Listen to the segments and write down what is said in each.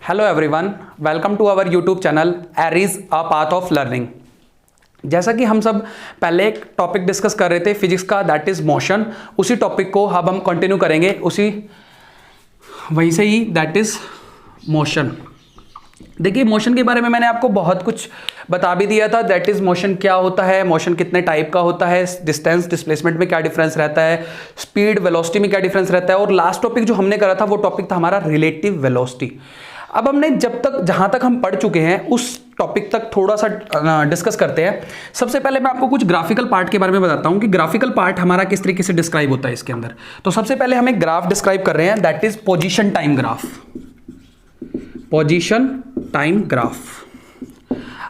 Hello everyone, welcome to our YouTube channel Aries a path of learning. जैसा कि हम सब पहले एक टॉपिक डिस्कस कर रहे थे फिजिक्स का, दैट इज मोशन। उसी टॉपिक को अब हम कंटिन्यू करेंगे, वहीं से ही, दैट इज मोशन। देखिए, मोशन के बारे में मैंने आपको बहुत कुछ बता भी दिया था, दैट इज मोशन क्या होता है, मोशन कितने टाइप का होता है, डिस्टेंस डिस्प्लेसमेंट में क्या डिफरेंस रहता है, स्पीड वेलोसिटी में क्या डिफरेंस रहता है। और लास्ट टॉपिक जो हमने करा था वो टॉपिक था हमारा रिलेटिव वेलोसिटी। अब हमने जहां तक हम पढ़ चुके हैं उस टॉपिक तक थोड़ा सा डिस्कस करते हैं। सबसे पहले मैं आपको कुछ ग्राफिकल पार्ट के बारे में बताता हूं कि ग्राफिकल पार्ट हमारा किस तरीके से डिस्क्राइब होता है इसके अंदर। तो सबसे पहले हम एक ग्राफ डिस्क्राइब कर रहे हैं, that is position time graph. Position time graph.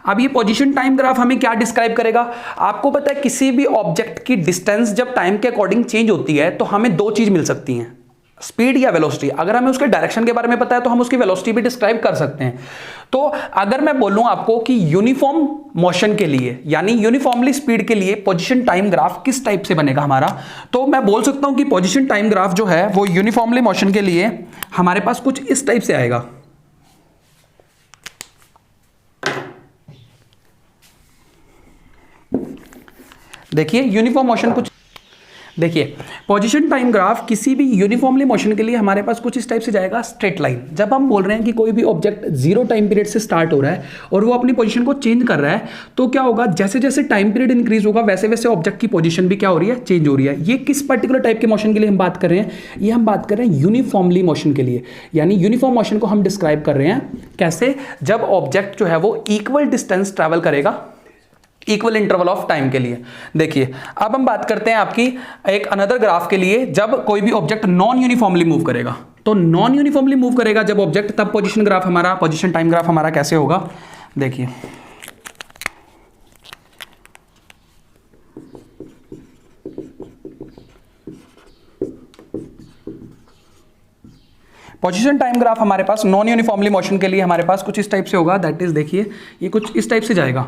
अब ये पोजीशन टाइम ग्राफ हमें क्या डिस्क्राइब करेगा? आपको पता है किसी भी ऑब्जेक्ट की डिस्टेंस जब टाइम के अकॉर्डिंग चेंज होती है तो हमें दो चीज मिल सकती हैं, स्पीड या वेलोसिटी। अगर हमें उसके डायरेक्शन के बारे में पता है तो हम उसकी वेलोसिटी भी डिस्क्राइब कर सकते हैं। तो अगर मैं बोलूं आपको कि यूनिफॉर्म मोशन के लिए, यानी यूनिफॉर्मली स्पीड के लिए पोजीशन टाइम ग्राफ किस टाइप से बनेगा हमारा, तो मैं बोल सकता हूं कि पोजीशन टाइम ग्राफ जो है वो यूनिफॉर्मली मोशन के लिए हमारे पास कुछ इस टाइप से आएगा। देखिए, यूनिफॉर्म मोशन कुछ, देखिए पोजीशन टाइम ग्राफ किसी भी यूनिफॉर्मली मोशन के लिए हमारे पास कुछ इस टाइप से जाएगा, स्ट्रेट लाइन। जब हम बोल रहे हैं कि कोई भी ऑब्जेक्ट जीरो टाइम पीरियड से स्टार्ट हो रहा है और वो अपनी पोजीशन को चेंज कर रहा है, तो क्या होगा, जैसे जैसे टाइम पीरियड इंक्रीज होगा वैसे वैसे ऑब्जेक्ट की पोजीशन भी क्या हो रही है, चेंज हो रही है। ये किस पर्टिकुलर टाइप के मोशन के लिए हम बात कर रहे हैं? ये हम बात कर रहे हैं यूनिफॉर्मली मोशन के लिए। यानी यूनिफॉर्म मोशन को हम डिस्क्राइब कर रहे हैं कैसे? जब ऑब्जेक्ट जो है वो इक्वल डिस्टेंस ट्रैवल करेगा इक्वल इंटरवल ऑफ टाइम के लिए। देखिए, अब हम बात करते हैं आपकी एक अनदर ग्राफ के लिए, जब कोई भी ऑब्जेक्ट नॉन यूनिफॉर्मली मूव करेगा। तो नॉन यूनिफॉर्मली मूव करेगा जब ऑब्जेक्ट, तब पोजीशन ग्राफ हमारा, पोजीशन टाइम ग्राफ हमारा कैसे होगा? देखिए, पोजीशन टाइम ग्राफ हमारे पास नॉन यूनिफॉर्मली मोशन के लिए हमारे पास कुछ इस टाइप से होगा, दैट इज, देखिए ये कुछ इस टाइप से जाएगा।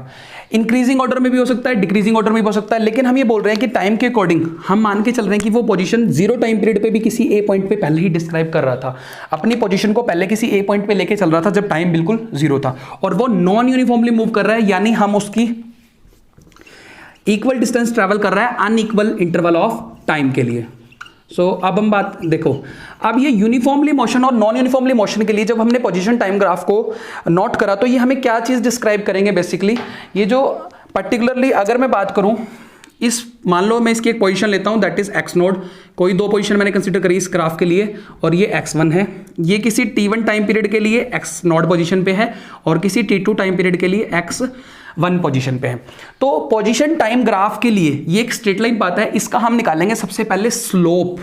इंक्रीजिंग ऑर्डर में भी हो सकता है, डिक्रीजिंग ऑर्डर में भी हो सकता है, लेकिन हम ये बोल रहे हैं कि टाइम के अकॉर्डिंग हम मान के चल रहे हैं कि वो पोजीशन जीरो टाइम पीरियड पे भी किसी ए पॉइंट पे पहले ही डिस्क्राइब कर रहा था, अपनी पोजीशन को पहले किसी ए पॉइंट पे लेके चल रहा था जब टाइम बिल्कुल जीरो था, और वो नॉन यूनिफॉर्मली मूव कर रहा है, यानी हम उसकी इक्वल डिस्टेंस ट्रेवल कर रहा है अनइक्वल इंटरवल ऑफ टाइम के लिए। अब हम बात देखो, अब ये यूनिफॉर्मली मोशन और नॉन यूनिफॉर्मली मोशन के लिए जब हमने पोजीशन टाइम ग्राफ को नोट करा तो ये हमें क्या चीज डिस्क्राइब करेंगे? बेसिकली ये जो पर्टिकुलरली अगर मैं बात करूं, इस मान लो मैं इसकी एक पोजीशन लेता हूं, दैट इज एक्स नोड। कोई दो पोजीशन मैंने कंसीडर करी इस ग्राफ के लिए, और ये x1 है, ये किसी t1 टाइम पीरियड के लिए x नोड पोजीशन पे है और किसी t2 टाइम पीरियड के लिए x1 पोजीशन पे है। तो पोजीशन टाइम ग्राफ के लिए ये एक स्ट्रेट लाइन पाता है, इसका हम निकालेंगे सबसे पहले स्लोप।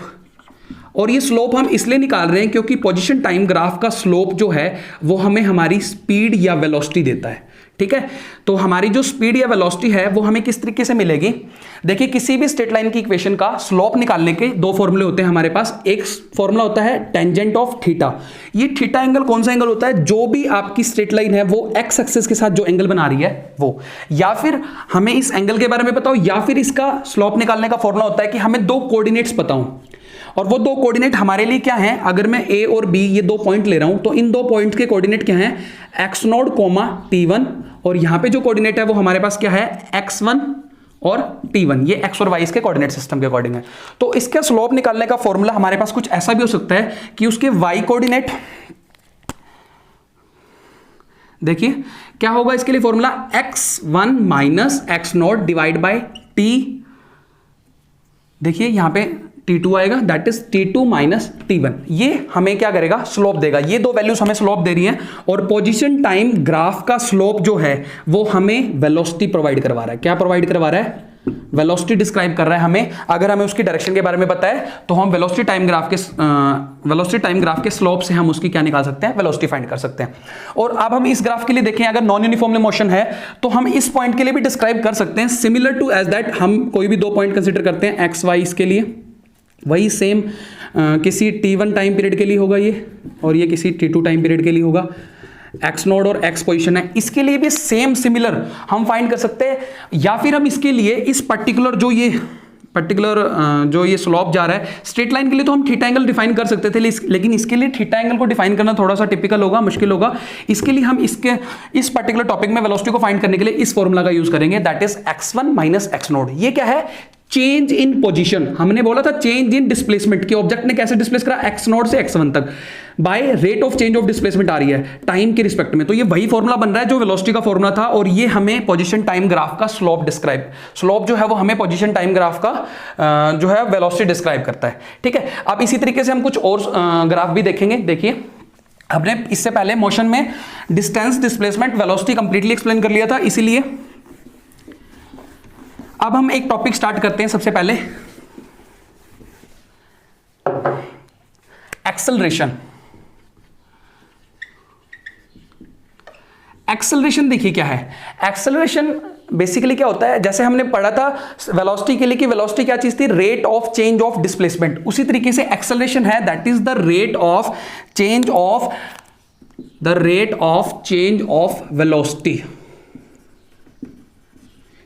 और ये स्लोप हम इसलिए निकाल रहे हैं क्योंकि पोजीशन टाइम ग्राफ का स्लोप जो है वो हमें हमारी स्पीड या वेलोसिटी देता है। ठीक है, तो हमारी जो स्पीड या वेलोसिटी है वो हमें किस तरीके से मिलेगी? देखिए, किसी भी स्ट्रेट लाइन की इक्वेशन का स्लोप निकालने के दो फॉर्मूले होते हैं हमारे पास। एक फॉर्मूला होता है टेंजेंट ऑफ थीटा। ये थीटा एंगल कौन सा एंगल होता है? जो भी आपकी स्ट्रेट लाइन है वो एक्स एक्सिस के साथ जो एंगल बना रही है वो, या फिर हमें इस एंगल के बारे में पता हो, या फिर इसका स्लोप निकालने का फॉर्मूला होता है कि हमें दो कोऑर्डिनेट्स पता हो, और वो दो कोऑर्डिनेट हमारे लिए क्या हैं? अगर मैं ए और बी ये दो पॉइंट ले रहा हूं तो इन दो पॉइंट के कोऑर्डिनेट क्या हैं? एक्स नोड कोमा t1, और यहां पे जो कोऑर्डिनेट है वो हमारे पास क्या है? x1 और t1। ये x और y के कोऑर्डिनेट सिस्टम के अकॉर्डिंग है। तो इसका स्लोप निकालने का फॉर्मूला हमारे पास कुछ ऐसा भी हो सकता है कि उसके y कोऑर्डिनेट, देखिए क्या होगा इसके लिए formula, x1 minus x node divide by t, देखिए यहां पे t2 आएगा, that is t2 minus t1। ये हमें क्या करेगा? स्लोप देगा। ये दो वैल्यूज हमें स्लोप दे रही हैं, और पोजीशन टाइम ग्राफ का स्लोप जो है वो हमें वेलोसिटी प्रोवाइड करवा रहा है। क्या प्रोवाइड करवा रहा है? वेलोसिटी डिस्क्राइब कर रहा है हमें। अगर हमें उसकी डायरेक्शन के बारे में पता है तो हम वेलोसिटी टाइम ग्राफ के स्लोप से हम उसकी क्या निकाल सकते हैं? वेलोसिटी फाइंड कर सकते हैं। और अब हम इस ग्राफ के लिए देखें, अगर नॉन यूनिफॉर्मली मोशन है तो हम इस पॉइंट के लिए भी डिस्क्राइब कर सकते हैं, सिमिलर टू एज दैट। हम कोई भी दो पॉइंट कंसिडर करते हैं एक्स वाई, इसके लिए वही सेम किसी t1 टाइम पीरियड के लिए होगा ये, और ये किसी t2 टाइम पीरियड के लिए होगा। एक्स नोड और एक्स पोजीशन है, इसके लिए भी सेम सिमिलर हम फाइंड कर सकते हैं। या फिर हम इसके लिए इस पर्टिकुलर जो ये पर्टिकुलर जो ये स्लोप जा रहा है स्ट्रेट लाइन के लिए तो हम थीटा एंगल डिफाइन कर सकते थे, लेकिन इसके लिए थीटा एंगल को डिफाइन करना थोड़ा सा टिपिकल होगा, मुश्किल होगा। इसके लिए हम इस पर्टिकुलर टॉपिक में वेलोसिटी को फाइंड करने के लिए इस फॉर्मूला का यूज करेंगे, that is x1 minus x naught. ये क्या है? Change in position. हमने बोला था चेंज इन डिस्प्लेसमेंट कि ऑब्जेक्ट ने कैसे डिस्प्लेस करा, x नोट से x1 तक by rate of change of displacement आ रही है टाइम के रिस्पेक्ट में। तो ये वही फॉर्मूला बन रहा है जो वेलोसिटी का फॉर्मूला था, और ये हमें पोजीशन टाइम ग्राफ का स्लोप जो है वो हमें पोजीशन टाइम ग्राफ का जो है वेलोसिटी डिस्क्राइब करता है। ठीक है, अब इसी तरीके से हम कुछ और ग्राफ भी देखेंगे। देखिए, हमने इससे पहले मोशन में distance, displacement, velocity completely explain कर लिया था, इसीलिए अब हम एक टॉपिक स्टार्ट करते हैं। सबसे पहले एक्सेलरेशन। एक्सेलरेशन देखिए क्या है। एक्सेलरेशन बेसिकली क्या होता है, जैसे हमने पढ़ा था वेलोसिटी के लिए कि वेलोसिटी क्या चीज थी, rate of change of displacement, उसी तरीके से एक्सेलरेशन है, that is the rate of change of velocity.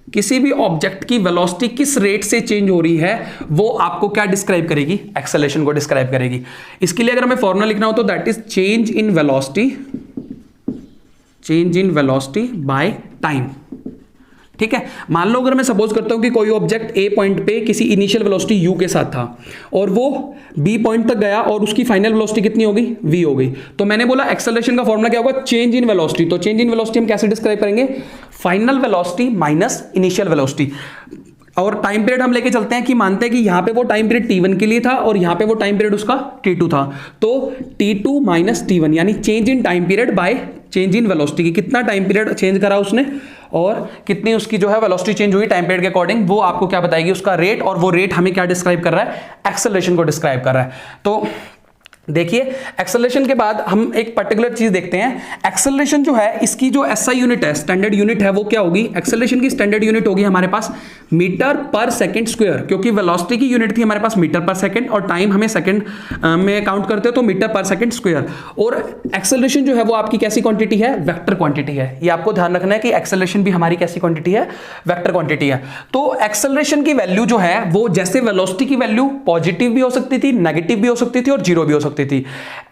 किसी भी ऑब्जेक्ट की वेलोसिटी किस रेट से चेंज हो रही है वो आपको क्या डिस्क्राइब करेगी, एक्सेलरेशन को डिस्क्राइब करेगी। इसके लिए अगर हमें फॉर्मूला लिखना हो तो that is change in velocity by time. ठीक है, मान लो अगर मैं सपोज करता हूं कि कोई ऑब्जेक्ट ए पॉइंट पे किसी इनिशियल वेलोसिटी यू के साथ था और वो बी पॉइंट तक गया और उसकी फाइनल वेलोसिटी कितनी हो गई, वी हो गई, तो मैंने बोला एक्सेलरेशन का फॉर्मूला क्या होगा, चेंज इन वेलोसिटी। तो चेंज इन वेलोसिटी हम कैसे डिस्क्राइब करेंगे, final velocity minus initial velocity. और टाइम पीरियड हम लेके चलते हैं कि मानते हैं कि यहां पे वो टाइम पीरियड t1 के लिए था और यहां पे वो टाइम पीरियड उसका t2 था, तो t2 माइनस t1 यानी change in time period by change in velocity, की कितना टाइम पीरियड चेंज करा उसने और कितनी उसकी जो है वेलोसिटी चेंज हुई टाइम पीरियड के अकॉर्डिंग, वो आपको क्या बताएगी, उसका रेट। और वो रेट हमें क्या डिस्क्राइब कर रहा है, एक्सेलरेशन को डिस्क्राइब कर रहा है। तो देखिए, एक्सेलरेशन के बाद हम एक पर्टिकुलर चीज देखते हैं। एक्सेलरेशन जो है इसकी जो एसआई यूनिट है, स्टैंडर्ड यूनिट है, वो क्या होगी, एक्सेलरेशन की स्टैंडर्ड यूनिट होगी हमारे पास मीटर पर सेकंड स्क्वायर, क्योंकि वेलोसिटी की यूनिट थी हमारे पास मीटर पर सेकंड और टाइम हमें सेकंड में काउंट करते हो तो मीटर पर सेकंड स्क्वायर। और एक्सेलरेशन जो है वो आपकी कैसी क्वांटिटी है, वेक्टर क्वांटिटी है। ये आपको ध्यान रखना है कि एक्सेलरेशन भी हमारी कैसी क्वांटिटी है, वेक्टर क्वांटिटी है। तो एक्सेलरेशन की वैल्यू जो है वो जैसे वेलोसिटी की वैल्यू पॉजिटिव भी हो सकती थी, नेगेटिव भी हो सकती थी और जीरो भी हो सकती थी,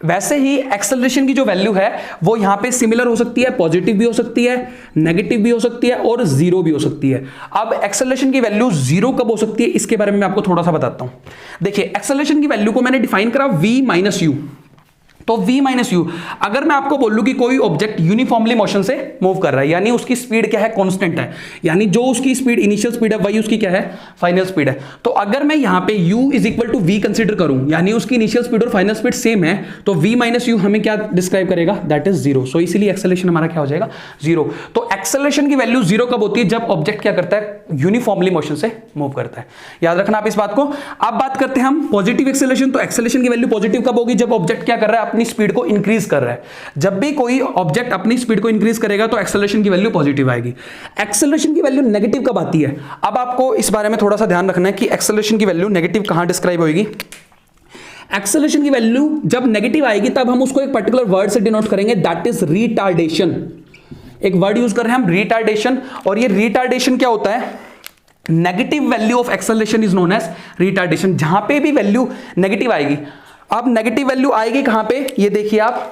वैसे ही एक्सेलरेशन की जो वैल्यू है वो यहां पे सिमिलर हो सकती है, पॉजिटिव भी हो सकती है, नेगेटिव भी हो सकती है और जीरो भी हो सकती है। अब एक्सेलरेशन की वैल्यू जीरो कब हो सकती है इसके बारे में मैं आपको थोड़ा सा बताता हूं। देखिए, एक्सेलरेशन की वैल्यू को मैंने डिफाइन करा v माइनस यू। तो v माइनस यू, अगर मैं आपको बोलूं कि कोई ऑब्जेक्ट यूनिफॉर्मली मोशन से मूव कर रहा है, यानी उसकी स्पीड क्या है, कांस्टेंट है, यानी जो उसकी स्पीड इनिशियल स्पीड है वही उसकी क्या है, फाइनल स्पीड है। तो अगर मैं यहां पे u is equal to v consider करूं, यानी उसकी इनिशियल स्पीड और फाइनल स्पीड सेम है, तो v माइनस यू हमें क्या डिस्क्राइब करेगा, दैट इज जीरो। सो इसीलिए एक्सेलरेशन हमारा क्या हो जाएगा, जीरो। तो एक्सेलरेशन की वैल्यू जीरो कब होती है, जब ऑब्जेक्ट क्या करता है, यूनिफॉर्मली मोशन से मूव करता है। याद रखना आप इस बात को। अब बात करते हैं हम पॉजिटिव एक्सेलरेशन। तो एक्सेलरेशन की वैल्यू पॉजिटिव कब होगी, जब ऑब्जेक्ट क्या कर रहा है, अपनी स्पीड को इंक्रीज कर रहा है। जब भी कोई ऑब्जेक्ट अपनी स्पीड को इंक्रीज करेगा तो एक्सेलरेशन की वैल्यू पॉजिटिव आएगी। एक्सेलरेशन की वैल्यू नेगेटिव कब आती है, अब आपको इस बारे में थोड़ा सा ध्यान रखना है कि एक्सेलरेशन की वैल्यू नेगेटिव कहां डिस्क्राइब होगी। एक्सेलरेशन की वैल्यू जब नेगेटिव आएगी तब हम उसको एक पर्टिकुलर वर्ड से डिनोट करेंगे, दैट इज रिटार्डेशन। एक वर्ड यूज कर रहे हैं हम, रिटार्डेशन। और ये रिटार्डेशन क्या होता है, negative value of acceleration is known as retardation. जहां पे भी वैल्यू नेगेटिव आएगी, अब नेगेटिव वैल्यू आएगी कहां पे, ये देखिए आप,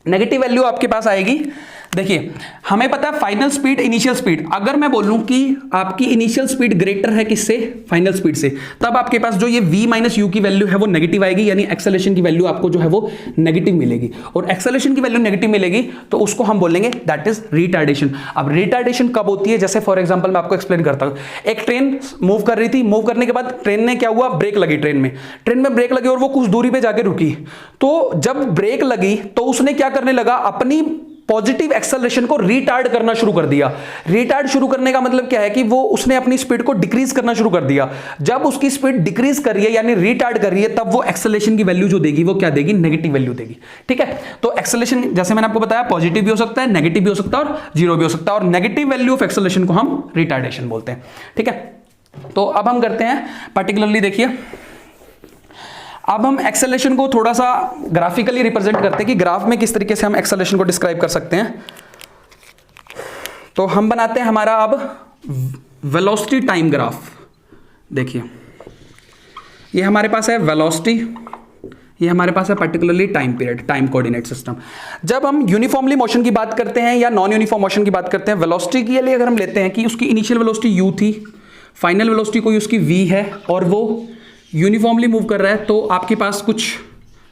नेगेटिव वैल्यू आपके पास आएगी। देखिए, हमें पता है फाइनल स्पीड, इनिशियल स्पीड। अगर मैं बोलूं कि आपकी इनिशियल स्पीड ग्रेटर है किससे, फाइनल स्पीड से, तब आपके पास जो ये v माइनस यू की वैल्यू है वो नेगेटिव आएगी, यानी एक्सेलरेशन की वैल्यू आपको जो है वो नेगेटिव मिलेगी। और एक्सेलरेशन की वैल्यू नेगेटिव मिलेगी तो उसको हम बोलेंगे दैट इज रिटार्डेशन। अब रिटार्डेशन कब होती है, जैसे फॉर एग्जाम्पल मैं आपको एक्सप्लेन करता हूं। एक ट्रेन मूव कर रही थी, मूव करने के बाद ट्रेन ने क्या हुआ, ब्रेक लगी, ट्रेन में ब्रेक लगी और वो कुछ दूरी पे जाके रुकी। तो जब ब्रेक लगी तो उसने क्या करने लगा, अपनी पॉजिटिव एक्सेलरेशन को रिटार्ड करना शुरू कर दिया। रिटार्ड शुरू करने का मतलब क्या है कि वो उसने अपनी स्पीड को डिक्रीज करना शुरू कर दिया। जब उसकी स्पीड डिक्रीज कर रही है यानी रिटार्ड कर रही है, तब वो एक्सेलरेशन की वैल्यू जो देगी वो क्या देगी, नेगेटिव वैल्यू देगी। ठीक है, तो एक्सेलरेशन जैसे मैंने आपको बताया पॉजिटिव भी हो सकता है, नेगेटिव भी हो सकता है और जीरो भी हो सकता है। और नेगेटिव वैल्यू ऑफ एक्सेलरेशन को हम रिटार्डेशन बोलते हैं। ठीक है, तो अब हम करते हैं पर्टिकुलरली, देखिए अब हम एक्सेलरेशन को थोड़ा सा ग्राफिकली रिप्रेजेंट करते हैं कि ग्राफ में किस तरीके से हम एक्सेलरेशन को डिस्क्राइब कर सकते हैं। तो हम बनाते हैं हमारा अब वेलोसिटी टाइम ग्राफ। देखिए ये हमारे पास है वेलोसिटी, ये हमारे पास है particularly time period, time coordinate system. जब हम यूनिफॉर्मली मोशन की बात करते हैं या नॉन यूनिफॉर्म मोशन की बात करते हैं, वेलोसिटी के लिए अगर हम लेते हैं कि उसकी इनिशियल वेलोसिटी u थी, फाइनल वेलोसिटी कोई उसकी v है और वो यूनिफॉर्मली मूव कर रहा है, तो आपके पास कुछ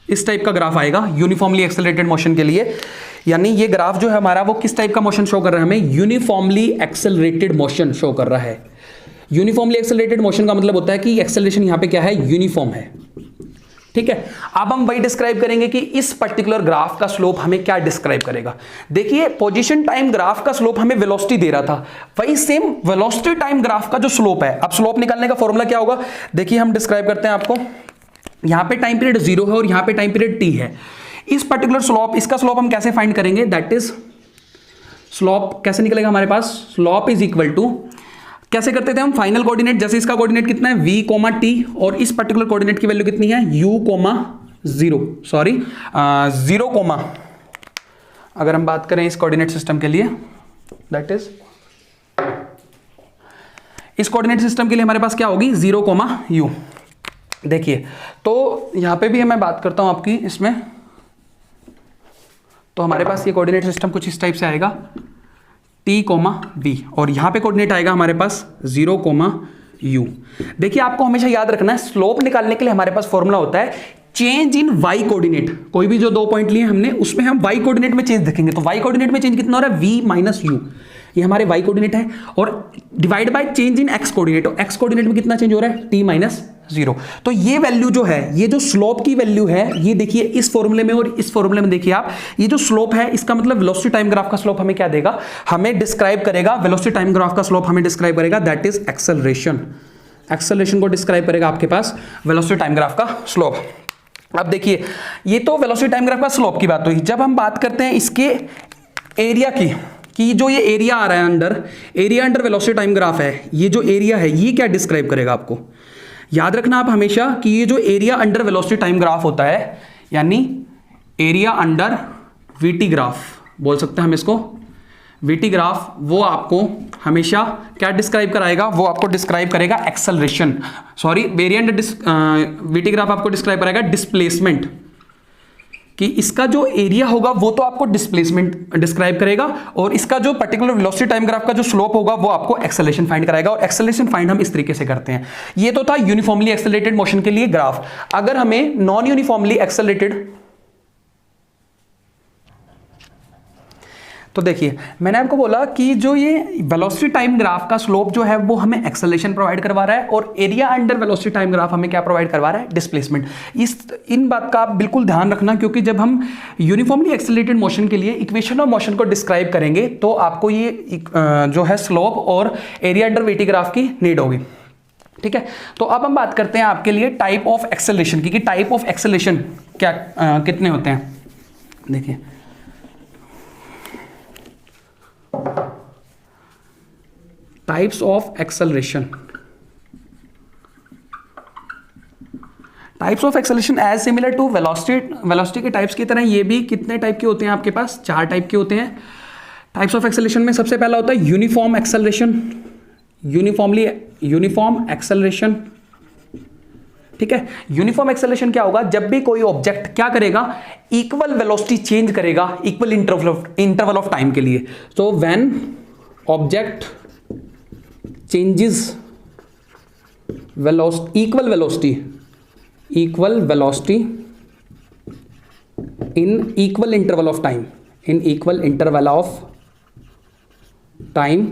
इस टाइप का ग्राफ आएगा यूनिफॉर्मली एक्सेलरेटेड मोशन के लिए। यानी ये ग्राफ जो है हमारा वो किस टाइप का मोशन शो कर रहा है, हमें यूनिफॉर्मली एक्सेलरेटेड मोशन शो कर रहा है। यूनिफॉर्मली एक्सेलरेटेड मोशन का मतलब होता है कि एक्सेलरेशन यहां पे क्या है, यूनिफॉर्म है। ठीक है, अब हम वही डिस्क्राइब करेंगे कि इस पर्टिकुलर ग्राफ का स्लोप हमें क्या डिस्क्राइब करेगा। देखिए पोजीशन टाइम ग्राफ का स्लोप हमें वेलोसिटी दे रहा था, वही सेम वेलोसिटी टाइम ग्राफ का जो स्लोप है, अब स्लोप निकालने का फॉर्मूला क्या होगा, देखिए हम डिस्क्राइब करते हैं आपको। यहां पे टाइम पीरियड 0 है और यहां पे टाइम पीरियड t है। इस पर्टिकुलर स्लोप, इसका स्लोप हम कैसे फाइंड करेंगे, दैट इज स्लोप कैसे निकलेगा हमारे पास, स्लोप इज इक्वल टू, कैसे करते थे हम, फाइनल कोऑर्डिनेट, जैसे इसका कोऑर्डिनेट कितना है v, t और इस पर्टिकुलर कोऑर्डिनेट की वैल्यू कितनी है u, 0, अगर हम बात करें इस कोऑर्डिनेट सिस्टम के लिए, दैट इज इस कोऑर्डिनेट सिस्टम के लिए हमारे पास क्या होगी 0, u। देखिए तो यहां पे भी मैं बात करता हूं आपकी इसमें, तो हमारे पास ये कोऑर्डिनेट सिस्टम कुछ इस टाइप से आएगा t, v और यहां पे कोऑर्डिनेट आएगा हमारे पास 0, u। देखिए आपको हमेशा याद रखना है, स्लोप निकालने के लिए हमारे पास फॉर्मूला होता है चेंज इन y कोऑर्डिनेट। कोई भी जो 2 पॉइंट लिए हमने उसमें हम y कोऑर्डिनेट में चेंज देखेंगे, तो y कोऑर्डिनेट में चेंज कितना हो रहा है, v माइनस u, ये हमारे y कोऑर्डिनेट है, और divide by change in x coordinate, तो x कोऑर्डिनेट में कितना चेंज हो रहा है, t माइनस 0। तो ये वैल्यू जो है, ये जो स्लोप की वैल्यू है, ये देखिए इस फॉर्मूले में और इस फॉर्मूले में देखिए आप, ये जो स्लोप है इसका मतलब वेलोसिटी टाइम ग्राफ का स्लोप हमें क्या देगा, हमें डिस्क्राइब करेगा, वेलोसिटी टाइम ग्राफ का स्लोप हमें डिस्क्राइब करेगा, दैट इज एक्सेलरेशन। एक्सेलरेशन को डिस्क्राइब करेगा आपके पास वेलोसिटी टाइम ग्राफ का स्लोप। अब देखिए ये तो वेलोसिटी टाइम ग्राफ का स्लोप की बात हुई। जब हम बात करते हैं इसके एरिया की, कि जो ये एरिया आ रहा है under, area under velocity time graph है, ये जो एरिया है ये क्या डिस्क्राइब करेगा, आपको याद रखना आप हमेशा कि ये जो area under velocity time graph होता है, यानी एरिया अंडर वीटी ग्राफ बोल सकते हैं हम इसको, वीटी ग्राफ, वो आपको हमेशा क्या डिस्क्राइब कराएगा, वो आपको डिस्क्राइब करेगा acceleration, sorry area under VT graph आपको डिस्क्राइब कराएगा डिस्प्लेसमेंट, कि इसका जो एरिया होगा वो तो आपको डिस्प्लेसमेंट डिस्क्राइब करेगा, और इसका जो पर्टिकुलर वेलोसिटी टाइम ग्राफ का जो स्लोप होगा वो आपको एक्सेलरेशन फाइंड कराएगा। और एक्सेलरेशन फाइंड हम इस तरीके से करते हैं। ये तो था यूनिफॉर्मली एक्सेलरेटेड मोशन के लिए ग्राफ। अगर हमें नॉन यूनिफॉर्मली एक्सेलरेटेड, तो देखिए मैंने आपको बोला कि जो ये वेलोसिटी टाइम ग्राफ का स्लोप जो है वो हमें एक्सेलरेशन प्रोवाइड करवा रहा है, और area under velocity time graph हमें क्या प्रोवाइड करवा रहा है, डिस्प्लेसमेंट। इन बात का आप बिल्कुल ध्यान रखना, क्योंकि जब हम यूनिफॉर्मली एक्सेलरेटेड मोशन के लिए इक्वेशन ऑफ मोशन को डिस्क्राइब करेंगे तो आपको ये जो है स्लोप और एरिया अंडर वीटी ग्राफ की नीड होगी। ठीक है, तो अब हम बात करते हैं आपके लिए टाइप ऑफ एक्सेलरेशन की, कि टाइप ऑफ एक्सेलरेशन क्या कितने होते हैं। देखिए types of acceleration, types of acceleration as similar to velocity के टाइप्स की तरह ये भी कितने टाइप के होते हैं आपके पास, 4 टाइप के होते हैं। टाइप्स ऑफ एक्सेलरेशन में सबसे पहला होता है यूनिफॉर्म एक्सेलरेशन, यूनिफॉर्म एक्सेलरेशन। ठीक है, यूनिफॉर्म एक्सेलरेशन क्या होगा, जब भी कोई ऑब्जेक्ट क्या करेगा, इक्वल वेलोसिटी चेंज करेगा इक्वल इंटरवल ऑफ टाइम के लिए। So when object changes equal velocity in equal interval of time,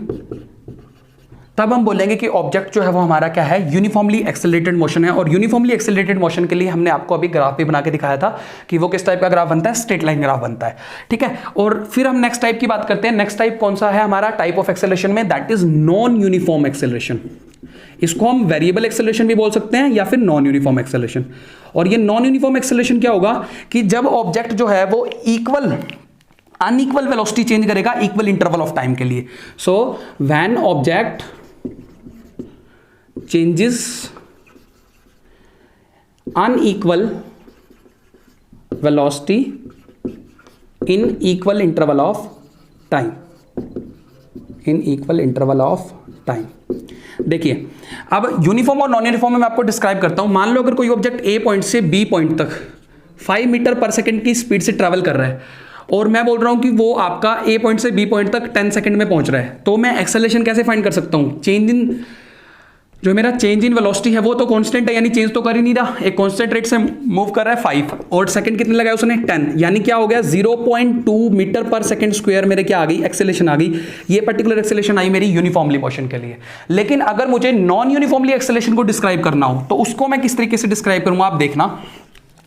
तब हम बोलेंगे कि ऑब्जेक्ट जो है वो हमारा क्या है, यूनिफॉर्मली एक्सेलरेटेड मोशन है। और यूनिफॉर्मली एक्सेलरेटेड मोशन के लिए हमने आपको अभी ग्राफ भी बना के दिखाया था कि वो किस टाइप का ग्राफ बनता है, स्ट्रेट लाइन ग्राफ बनता है। ठीक है, और फिर हम नेक्स्ट टाइप की बात करते हैं। नेक्स्ट टाइप कौन सा है हमारा टाइप ऑफ एक्सेलरेशन में, that is non uniform acceleration. इसको हम वेरिएबल एक्सेलरेशन भी बोल सकते हैं या फिर नॉन यूनिफॉर्म एक्सेलरेशन। और ये नॉन यूनिफॉर्म एक्सेलरेशन क्या होगा कि जब ऑब्जेक्ट जो है वो अनइक्वल वेलोसिटी चेंज करेगा इक्वल इंटरवल ऑफ टाइम के लिए। So when object changes unequal velocity in equal interval of time in equal interval of time. देखिए अब यूनिफॉर्म और नॉन यूनिफॉर्म में मैं आपको डिस्क्राइब करता हूं। मान लो अगर कोई ऑब्जेक्ट ए पॉइंट से बी पॉइंट तक 5 मीटर पर सेकेंड की स्पीड से ट्रैवल कर रहा है और मैं बोल रहा हूं कि वो आपका ए पॉइंट से बी पॉइंट तक 10 सेकेंड में पहुंच रहा है, तो मैं एक्सेलरेशन कैसे फाइंड कर सकता हूं? चेंज इन, जो मेरा चेंज इन वेलोसिटी है वो तो कांस्टेंट है, यानी चेंज तो कर ही नहीं रहा, एक कांस्टेंट रेट से मूव कर रहा है 5 और सेकंड कितने लगाया उसने 10, यानी क्या हो गया 0.2 मीटर पर सेकंड स्क्वायर मेरे क्या आ गई, एक्सेलरेशन आ गई। ये पर्टिकुलर एक्सेलरेशन आई मेरी यूनिफॉर्मली मोशन के लिए। लेकिन अगर मुझे नॉन यूनिफॉर्मली एक्सेलरेशन को डिस्क्राइब करना हो तो उसको मैं किस तरीके से डिस्क्राइब करूंगा आप देखना।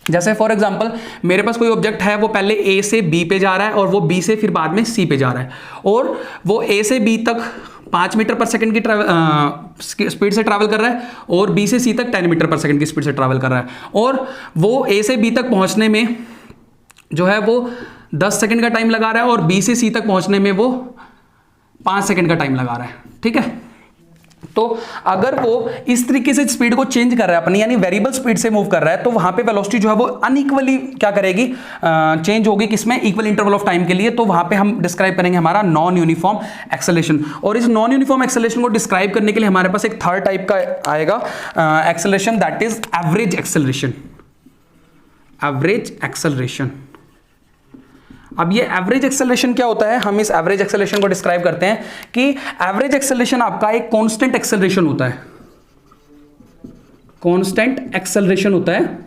जैसे फॉर एग्जांपल मेरे पास कोई ऑब्जेक्ट है, वो पहले ए से बी पे जा रहा है और वो बी से फिर बाद में सी पे जा रहा है, और वो ए से बी तक 5 मीटर पर सेकंड की स्पीड से ट्रैवल कर रहा है और बी से सी तक 10 मीटर पर सेकंड की स्पीड से ट्रैवल कर रहा है, और वो ए से बी तक पहुंचने में जो है वो 10 सेकंड का टाइम लगा रहा है और बी से सी तक पहुंचने में वो 5 सेकंड का टाइम लगा रहा है। ठीक है, तो अगर वो इस तरीके से स्पीड को चेंज कर रहा है अपनी, यानी वेरिएबल स्पीड से मूव कर रहा है, तो वहां पे वेलोसिटी जो है वो अनइक्वली क्या करेगी, चेंज होगी किसमें, इक्वल इंटरवल ऑफ टाइम के लिए। तो वहां पे हम डिस्क्राइब करेंगे हमारा नॉन यूनिफॉर्म एक्सेलरेशन। और इस नॉन यूनिफॉर्म एक्सेलरेशन को डिस्क्राइब करने के लिए हमारे पास एक थर्ड टाइप का आएगा acceleration, that is average acceleration. Average acceleration. अब ये एवरेज एक्सेलरेशन क्या होता है, हम इस एवरेज एक्सेलरेशन को डिस्क्राइब करते हैं कि एवरेज एक्सेलरेशन आपका एक कांस्टेंट एक्सेलरेशन होता है। कांस्टेंट एक्सेलरेशन होता है,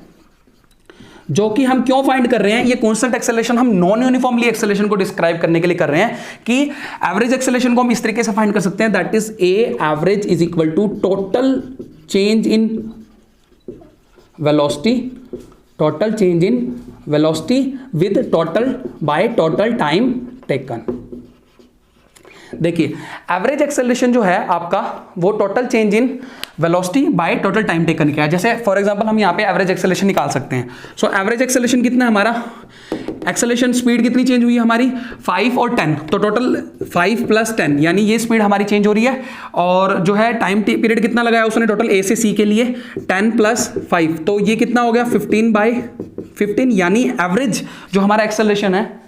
जो कि हम क्यों फाइंड कर रहे हैं, ये कांस्टेंट एक्सेलरेशन हम नॉन यूनिफॉर्मली एक्सेलरेशन को डिस्क्राइब करने के लिए कर रहे हैं कि एवरेज एक्सेलरेशन को हम इस तरीके से फाइंड कर सकते हैं, that is a average is equal to total change in velocity, total change in velocity with total by total time taken. देखिए एवरेज एक्सेलरेशन जो है आपका वो total change in velocity by total time taken क्या है। जैसे for example हम यहाँ पे एवरेज एक्सेलरेशन निकाल सकते हैं। सो एवरेज एक्सेलरेशन कितना है हमारा, एक्सेलरेशन स्पीड कितनी चेंज हुई है हमारी 5 और 10, तो टोटल 5 + 10 यानी ये स्पीड हमारी चेंज हो रही है। और जो है टाइम पीरियड कितना लगाया उसने टोटल ए से सी के लिए 10 + 5, तो ये कितना हो गया 15/15, यानी एवरेज जो हमारा एक्सेलरेशन है,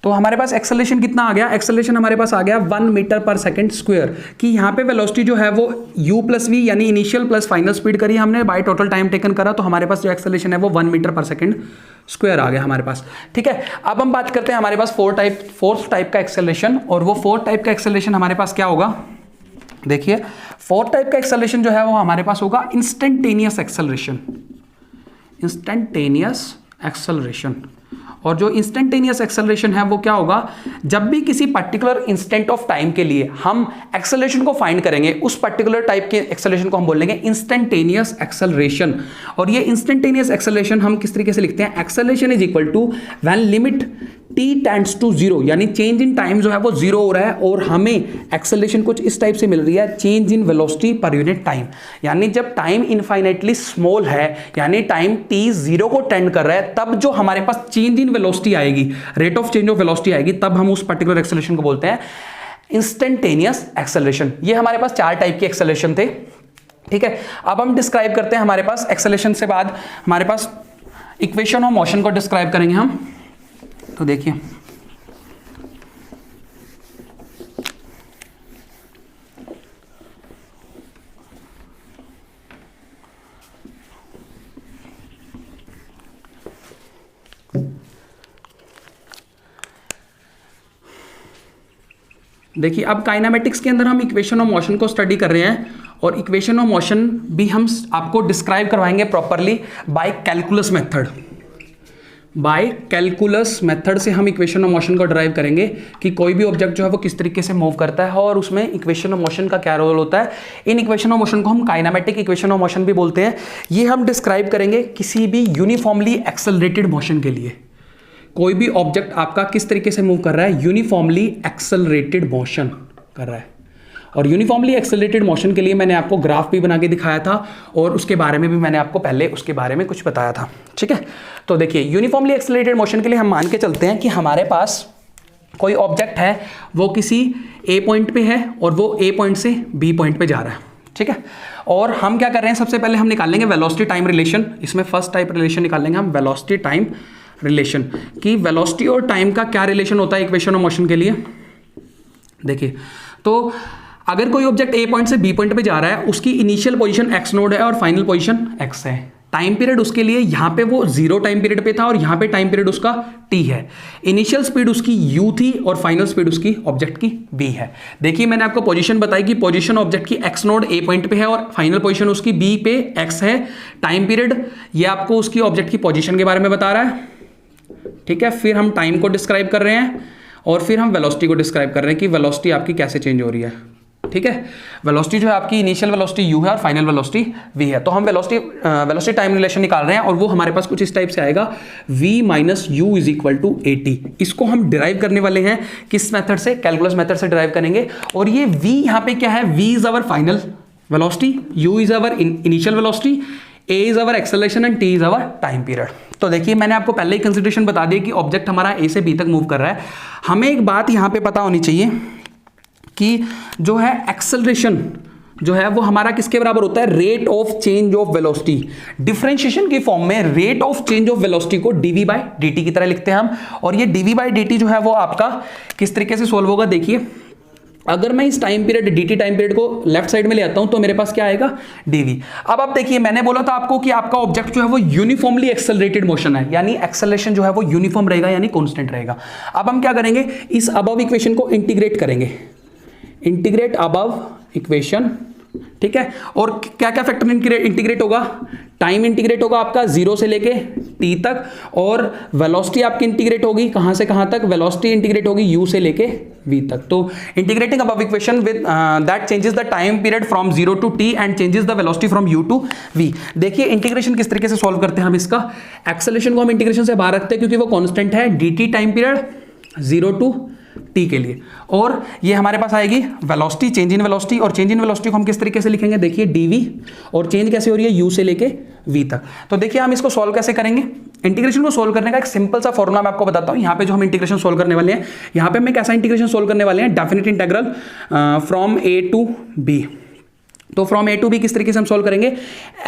तो हमारे पास एक्सेलरेशन कितना आ गया, एक्सेलरेशन हमारे पास आ गया 1 मीटर पर सेकंड स्क्वायर, कि यहाँ पे वेलोसिटी जो है वो u + v यानी इनिशियल प्लस फाइनल स्पीड करी हमने बाय टोटल टाइम टेकन करा, तो हमारे पास जो एक्सेलरेशन है वो 1 मीटर पर सेकंड स्क्वायर आ गया हमारे पास। ठीक है, अब हम बात करते हैं हमारे पास फोर्थ टाइप का एक्सेलरेशन, और वो फोर्थ टाइप का एक्सेलरेशन हमारे पास क्या होगा। देखिए फोर्थ टाइप का एक्सेलरेशन जो है वो हमारे पास होगा इंस्टेंटेनियस एक्सेलरेशन। इंस्टेंटेनियस एक्सेलरेशन, और जो इंस्टेंटेनियस एक्सेलरेशन है वो क्या होगा, जब भी किसी पर्टिकुलर इंस्टेंट ऑफ टाइम के लिए हम एक्सेलरेशन को फाइंड करेंगे, उस पर्टिकुलर टाइप के एक्सेलरेशन को हम बोलेंगे इंस्टेंटेनियस एक्सेलरेशन। और ये इंस्टेंटेनियस एक्सेलरेशन हम किस तरीके से लिखते हैं, acceleration is equal to when limit t tends to 0, यानी चेंज इन टाइम जो है वो 0 हो रहा है और हमें एक्सेलरेशन कुछ इस टाइप से मिल रही है, change in velocity per unit time. यानी जब टाइम इनफाइनाइटली स्मॉल है, यानी टाइम t 0 को टेंड कर रहा है, तब जो हमारे पास चेंज इन वेलोसिटी आएगी, rate of change of velocity आएगी, तब हम उस पर्टिकुलर एक्सेलरेशन को बोलते हैं इंस्टेंटेनियस एक्सेलरेशन। ये हमारे पास 4 टाइप के एक्सेलरेशन थे। ठीक है, अब हम डिस्क्राइब करते हैं हमारे पास एक्सेलरेशन से बाद हमारे पास इक्वेशन ऑफ मोशन को डिस्क्राइब करेंगे हम। तो देखिए देखिए अब काइनेमेटिक्स के अंदर हम इक्वेशन ऑफ मोशन को स्टडी कर रहे हैं, और इक्वेशन ऑफ मोशन भी हम आपको डिस्क्राइब करवाएंगे properly by calculus method. By calculus method से हम इक्वेशन ऑफ मोशन को ड्राइव करेंगे कि कोई भी ऑब्जेक्ट जो है वो किस तरीके से मूव करता है और उसमें इक्वेशन ऑफ मोशन का क्या रोल होता है। इन इक्वेशन ऑफ मोशन को हम काइनेमेटिक इक्वेशन ऑफ मोशन भी बोलते हैं। ये हम डिस्क्राइब करेंगे किसी भी यूनिफॉर्मली एक्सेलरेटेड मोशन के लिए। कोई भी ऑब्जेक्ट आपका किस तरीके से मूव कर रहा है, यूनिफॉर्मली एक्सेलरेटेड मोशन कर रहा है। और यूनिफॉर्मली एक्सेलरेटेड मोशन के लिए मैंने आपको ग्राफ भी बना के दिखाया था, और उसके बारे में भी मैंने आपको पहले उसके बारे में कुछ बताया था। ठीक है, तो देखिए यूनिफॉर्मली एक्सेलरेटेड मोशन के लिए हम मान के चलते हैं कि हमारे पास कोई ऑब्जेक्ट है, वो किसी ए पॉइंट पे है और वो ए पॉइंट से बी पॉइंट पे जा रहा है। ठीक है, और हम क्या कर रहे हैं, सबसे पहले हम निकालेंगे वेलोसिटी टाइम रिलेशन। इसमें फर्स्ट टाइप रिलेशन निकालेंगे हम वेलोसिटी टाइम रिलेशन कि वेलोसिटी और टाइम का क्या रिलेशन होता है इक्वेशन ऑफ मोशन के लिए। देखिए, तो अगर कोई ऑब्जेक्ट ए पॉइंट से बी पॉइंट पे जा रहा है, उसकी इनिशियल पोजीशन एक्स नोड है और फाइनल पोजीशन एक्स है। टाइम पीरियड उसके लिए यहाँ पे वो 0 टाइम पीरियड पे था और यहाँ पे टाइम पीरियड उसका t है। इनिशियल स्पीड उसकी u थी और फाइनल स्पीड उसकी ऑब्जेक्ट की v है। देखिए, मैंने आपको पोजीशन बताई कि पोजीशन ऑब्जेक्ट की x नोड a पॉइंट पे है और फाइनल पोजीशन उसकी b पे x है। टाइम पीरियड ये आपको उसकी ऑब्जेक्ट की पोजीशन के बारे में बता रहा है, ठीक है। फिर हम टाइम को डिस्क्राइब कर रहे हैं और फिर हम वेलोसिटी को डिस्क्राइब कर रहे हैं कि वेलोसिटी आपकी कैसे चेंज हो रही है, ठीक है। वेलोसिटी जो है आपकी इनिशियल वेलोसिटी u है और फाइनल वेलोसिटी v है। तो हम वेलोसिटी टाइम रिलेशन निकाल रहे हैं और वो हमारे पास कुछ इस टाइप से आएगा, v minus u is equal to at। इसको हम डिराइव करने वाले हैं किस मेथड से, कैलकुलस मेथड से डिराइव करेंगे। और ये v यहाँ पे क्या है, v is our final velocity, u is our initial velocity, a is our acceleration and t is our time period. तो देखिए, मैंने आपको पहले ही कंसिडरेशन बता दी कि ऑब्जेक्ट हमारा a से b तक मूव कर रहा है। हमें एक बात यहाँ पे पता होनी चाहिए कि जो है एक्सेलरेशन जो है वो हमारा किसके बराबर होता है, rate of change of velocity. Differentiation की फॉर्म में rate of change of velocity को dv बाई dt की तरह लिखते हैं हम। और ये dv बाई dt जो है वो आपका किस तरीके से सोल्व होगा, देखिए, अगर मैं इस time period dt time period को लेफ्ट साइड में ले आता हूं तो मेरे पास क्या आएगा, dv। अब आप देखिए, मैंने बोला था आपको कि आपका ऑब्जेक्ट जो है वो यूनिफॉर्मली एक्सेलरेटेड मोशन है, यानी एक्सेलरेशन जो है वो यूनिफॉर्म रहेगा यानी कांस्टेंट रहेगा। अब हम क्या करेंगे, इस अबव इक्वेशन को इंटीग्रेट करेंगे, इंटीग्रेट अबव इक्वेशन, ठीक है। और क्या क्या फैक्टर इंटीग्रेट होगा, टाइम इंटीग्रेट होगा आपका 0 से लेके t तक, और वेलोसिटी आपकी इंटीग्रेट होगी कहां से कहां तक, वेलोसिटी इंटीग्रेट होगी u से लेके v तक। तो integrating above equation with that changes the time period from 0 to t and changes the velocity from u to v। देखिए, इंटीग्रेशन किस तरीके से सॉल्व करते हैं हम इसका। एक्सेलरेशन को हम इंटीग्रेशन से बाहर रखते हैं क्योंकि वो कांस्टेंट है, dt time period 0 to t के लिए, और ये हमारे पास आएगी वेलोसिटी, चेंज इन वेलोसिटी। और चेंज इन वेलोसिटी को हम किस तरीके से लिखेंगे, देखिए dv, और चेंज कैसे हो रही है u से लेके v तक। तो देखिए, हम इसको सॉल्व कैसे करेंगे। इंटीग्रेशन को सॉल्व करने का एक सिंपल सा फॉर्मूला मैं आपको बताता हूं। यहाँ पे जो हम इंटीग्रेशन सॉल्व करने वाले हैं, यहाँ पे हम कैसा इंटीग्रेशन सॉल्व करने वाले हैं, definite integral from a to b। तो फ्रॉम ए टू बी किस तरीके से हम सॉल्व करेंगे,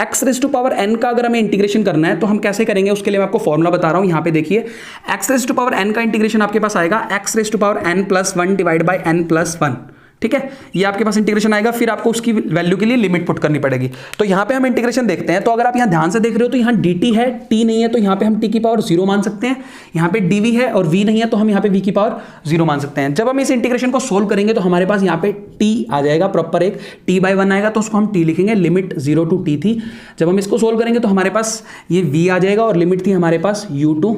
x raise to power n का अगर हमें इंटीग्रेशन करना है तो हम कैसे करेंगे, उसके लिए मैं आपको फॉर्मूला बता रहा हूं। यहाँ पे देखिए, x raise to power n का इंटीग्रेशन आपके पास आएगा x raise to power n plus 1 divide by n plus 1, ठीक है। ये आपके पास इंटीग्रेशन आएगा, फिर आपको उसकी वैल्यू के लिए लिमिट पुट करनी पड़ेगी। तो यहाँ पे हम इंटीग्रेशन देखते हैं। तो अगर आप यहाँ ध्यान से देख रहे हो तो यहाँ dt है, t नहीं है, तो यहाँ पे हम t की पावर 0 मान सकते हैं। यहाँ पे dv है और v नहीं है, तो हम यहाँ पे v की पावर 0 मान सकते हैं। जब हम इस इंटीग्रेशन को सोल्व करेंगे तो हमारे पास यहाँ पे t आ जाएगा, प्रॉपर एक t/1 आएगा, तो उसको हम t लिखेंगे। लिमिट 0 टू t थी, जब हम इसको सोल्व करेंगे तो हमारे पास ये v आ जाएगा और लिमिट थी हमारे पास u टू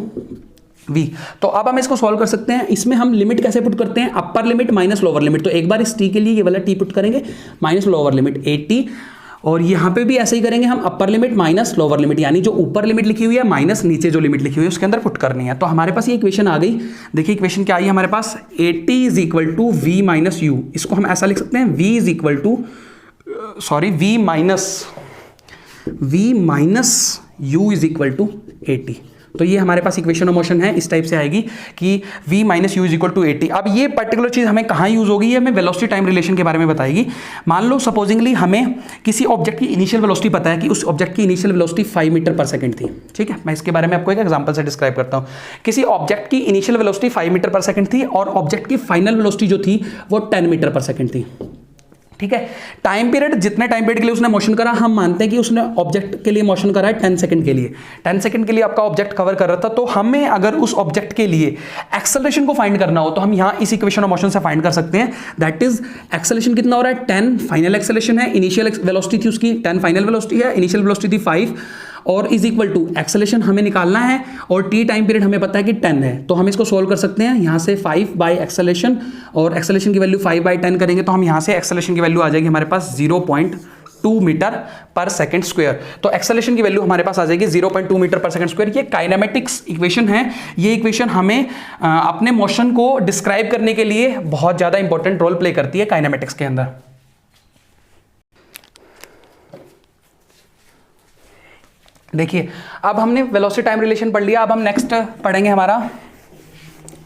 v। तो अब हम इसको सॉल्व कर सकते हैं। इसमें हम लिमिट कैसे पुट करते हैं, upper limit minus lower limit. तो एक बार इस t के लिए ये वाला t पुट करेंगे, माइनस लोअर लिमिट 80, और यहाँ पे भी ऐसे ही करेंगे हम, upper limit minus lower limit, यानी जो ऊपर लिमिट लिखी हुई है माइनस नीचे जो लिमिट लिखी हुई है उसके अंदर पुट करनी है। तो हमारे पास ये इक्वेशन आ गई। देखिए, इक्वेशन क्या आई हमारे पास, 80 is equal to v minus u. इसको हम ऐसा लिख सकते हैं, v is equal to v minus u is equal to 80। तो ये हमारे पास इक्वेशन ऑफ मोशन है, इस टाइप से आएगी कि v minus u is equal to 80। अब ये पर्टिकुलर चीज हमें कहाँ यूज होगी, ये हमें वेलोसिटी टाइम रिलेशन के बारे में बताएगी। मान लो सपोजिंगली हमें किसी ऑब्जेक्ट की इनिशियल वेलोसिटी पता है कि उस ऑब्जेक्ट की इनिशियल वेलोसिटी 5 मीटर पर सेकंड थी, ठीक है। मैं इसके बारे में आपको एक एग्जांपल से डिस्क्राइब करता हूँ। किसी ऑब्जेक्ट की इनिशियल वेलोसिटी 5 मीटर पर सेकंड थी और ऑब्जेक्ट की फाइनल वेलोसिटी जो थी वो 10 मीटर पर सेकंड थी, ठीक है। टाइम पीरियड, जितने टाइम पीरियड के लिए उसने मोशन करा, हम मानते हैं कि उसने ऑब्जेक्ट के लिए मोशन करा है 10 सेकंड के लिए। 10 सेकंड के लिए आपका ऑब्जेक्ट कवर कर रहा था। तो हमें अगर उस ऑब्जेक्ट के लिए एक्सेलरेशन को फाइंड करना हो तो हम यहाँ इस इक्वेशन ऑफ मोशन से फाइंड कर सकते हैं। दैट इज एक्सेलरेशन कितना हो रहा है, 10 फाइनल एक्सेलरेशन है, इनिशियल वेलोसिटी थी उसकी 10 फाइनल वेलोसिटी है, इनिशियल वेलोसिटी थी 5, और इज इक्वल टू एक्सेलरेशन हमें निकालना है और t टाइम पीरियड हमें पता है कि 10 है। तो हम इसको सोल्व कर सकते हैं यहाँ से 5 बाई एक्सेलरेशन, और एक्सेलरेशन की वैल्यू 5 बाई 10 करेंगे तो हम यहाँ से एक्सेलरेशन की वैल्यू आ जाएगी हमारे पास 0.2 मीटर पर सेकंड स्क्वायर। तो एक्सेलरेशन की वैल्यू हमारे पास आ जाएगी 0.2 मीटर पर सेकंड स्क्वायर। ये काइनेमेटिक्स इक्वेशन है। ये इक्वेशन हमें अपने मोशन को डिस्क्राइब करने के लिए बहुत ज़्यादा इंपॉर्टेंट रोल प्ले करती है काइनेमेटिक्स के अंदर। देखिए, अब हमने वेलोसिटी टाइम रिलेशन पढ़ लिया। अब हम नेक्स्ट पढ़ेंगे हमारा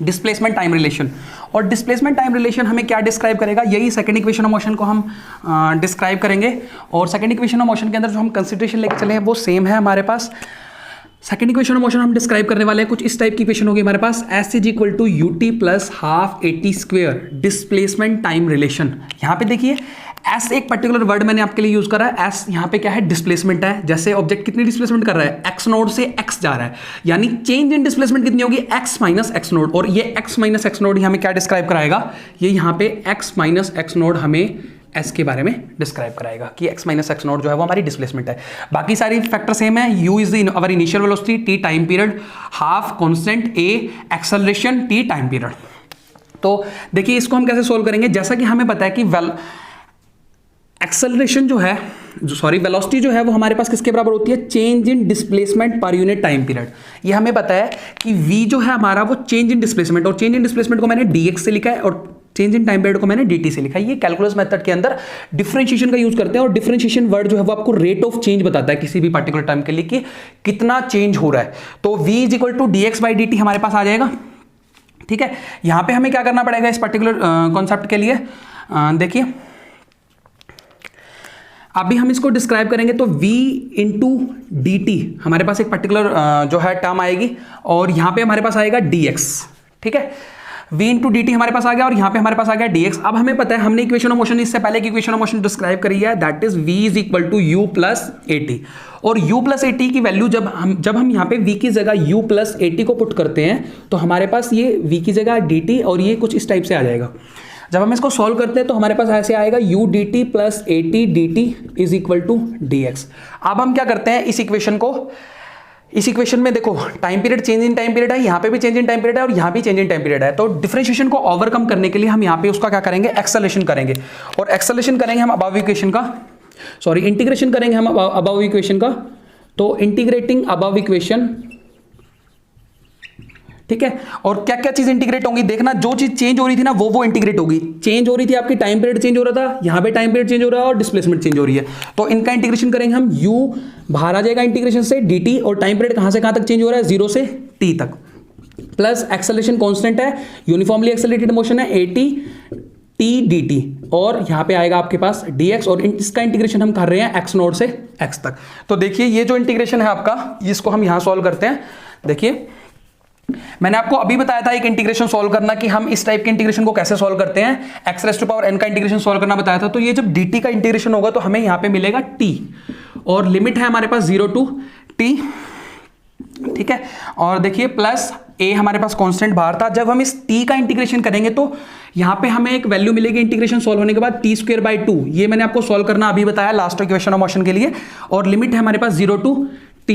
डिस्प्लेसमेंट टाइम रिलेशन। और डिस्प्लेसमेंट टाइम रिलेशन हमें क्या डिस्क्राइब करेगा, यही सेकंड इक्वेशन ऑफ मोशन को हम डिस्क्राइब करेंगे। और सेकंड इक्वेशन ऑफ मोशन के अंदर जो हम कंसिडरेशन लेके चले हैं वो सेम है हमारे पास। सेकंड इक्वेशन ऑफ मोशन हम डिस्क्राइब करने वाले हैं, कुछ इस टाइप की इक्वेशन होगी हमारे पास, S is equal to U T plus half A T square displacement time relation. यहाँ पे देखिए एस एक पर्टिकुलर वर्ड मैंने आपके लिए यूज करा है, एस यहाँ पे क्या है, डिस्प्लेसमेंट है। जैसे ऑब्जेक्ट कितनी डिस्प्लेसमेंट कर रहा है, एक्स नोड से एक्स जा रहा है, यानी चेंज इन डिस्प्लेसमेंट कितनी होगी, एक्स माइनस एक्स नोड। और ये एक्स माइनस एक्स नोड हमें क्या डिस्क्राइब कराएगा, ये यहाँ पे एक्स माइनस एक्स नोड हमें एस के बारे में डिस्क्राइब कराएगा कि एक्स माइनस एक्स नोड जो है वो हमारी डिस्प्लेसमेंट है। बाकी सारी फैक्टर सेम है, you is our initial velocity, T time period, half constant, A acceleration, T time period. तो देखिए इसको हम कैसे सोल्व करेंगे, जैसा कि हमें पता है कि एक्सेलरेशन जो है, वेलोसिटी जो है वो हमारे पास किसके बराबर होती है, change in displacement per unit time period. ये हमें पता है कि v जो है हमारा वो चेंज इन डिस्प्लेसमेंट, और चेंज इन डिस्प्लेसमेंट को मैंने dx से लिखा है और चेंज इन टाइम पीरियड को मैंने dt से लिखा है। ये कैलकुलस मेथड के अंदर डिफरेंशिएशन का यूज करते हैं, और डिफरेंशिएशन वर्ड जो है वो आपको रेट ऑफ चेंज बताता है किसी भी पर्टिकुलर टाइम के लिए कि कितना चेंज हो रहा है। तो v is equal to dx by dt हमारे पास आ जाएगा। ठीक है, यहां पे हमें क्या करना पड़ेगा इस पर्टिकुलर कॉन्सेप्ट के लिए, देखिए अभी हम इसको डिस्क्राइब करेंगे तो v इंटू डी टी हमारे पास एक पर्टिकुलर जो है टर्म आएगी, और यहाँ पे हमारे पास आएगा dx। ठीक है, v इंटू डी टी हमारे पास आ गया, और यहाँ पे हमारे पास आ गया dx। अब हमें पता है, हमने इक्वेशन ऑफ मोशन इससे पहले की इक्वेशन ऑफ मोशन डिस्क्राइब करी है, that is v is equal to u plus a t. और u प्लस ए टी की वैल्यू जब हम यहाँ पे v की जगह u प्लस ए टी को पुट करते हैं तो हमारे पास ये v की जगह dt, और ये कुछ इस टाइप से आ जाएगा। जब हम इसको सॉल्व करते हैं तो हमारे पास ऐसे आएगा u d t plus a t d t is equal to d x. अब हम क्या करते हैं इस इक्वेशन को, इस इक्वेशन में देखो time period change in time period है, यहाँ पे भी चेंज इन टाइम पीरियड है और यहाँ भी चेंज इन टाइम पीरियड है। तो डिफरेंशिएशन को ओवरकम करने के लिए हम यहाँ पे उसका क्या करेंगे, एक्सेलरेशन करेंगे, और एक्सेलरेशन करेंगे हम अबव इक्वेशन का, सॉरी इंटीग्रेशन करेंगे हम अबव इक्वेशन का। तो इंटीग्रेटिंग अबव इक्वेशन, ठीक है, और क्या क्या चीज इंटीग्रेट होंगी, देखना जो चीज चेंज हो रही थी ना वो इंटीग्रेट होगी। चेंज हो रही थी आपकी, टाइम पीरियड चेंज हो रहा था, यहाँ पे टाइम पीरियड चेंज हो रहा है और डिस्प्लेसमेंट चेंज हो रही है। तो इनका इंटीग्रेशन करेंगे हम, u बाहर आ जाएगा इंटीग्रेशन से dt, और टाइम पीरियड कहां से कहां तक चेंज हो रहा है, 0 से t तक, प्लस एक्सेलरेशन कांस्टेंट है, यूनिफॉर्मली एक्सेलरेटेड मोशन है, at t dt, और यहां पे आएगा आपके पास dx, और इसका इंटीग्रेशन हम कर रहे हैं x नोड से x तक। तो देखिए ये जो इंटीग्रेशन है आपका, इसको हम यहां सॉल्व करते हैं। देखिए मैंने आपको अभी बताया था एक इंटीग्रेशन सॉल्व करना, कि हम इस टाइप के इंटीग्रेशन को कैसे सॉल्व करते हैं, x raise to power n का इंटीग्रेशन सॉल्व करना बताया था। तो ये जब dt का इंटीग्रेशन होगा तो हमें यहां पे मिलेगा t, और लिमिट है हमारे पास 0 टू t। ठीक है, और देखिए प्लस a हमारे पास कांस्टेंट बाहर था। जब हम इस t का इंटीग्रेशन करेंगे तो यहां पे हमें एक वैल्यू मिलेगी इंटीग्रेशन सॉल्व होने के बाद, टी स्क्वायर बाई 2। ये मैंने आपको सॉल्व करना अभी बताया लास्ट इक्वेशन ऑफ मोशन के लिए, और लिमिट है हमारे पास 0 टू t,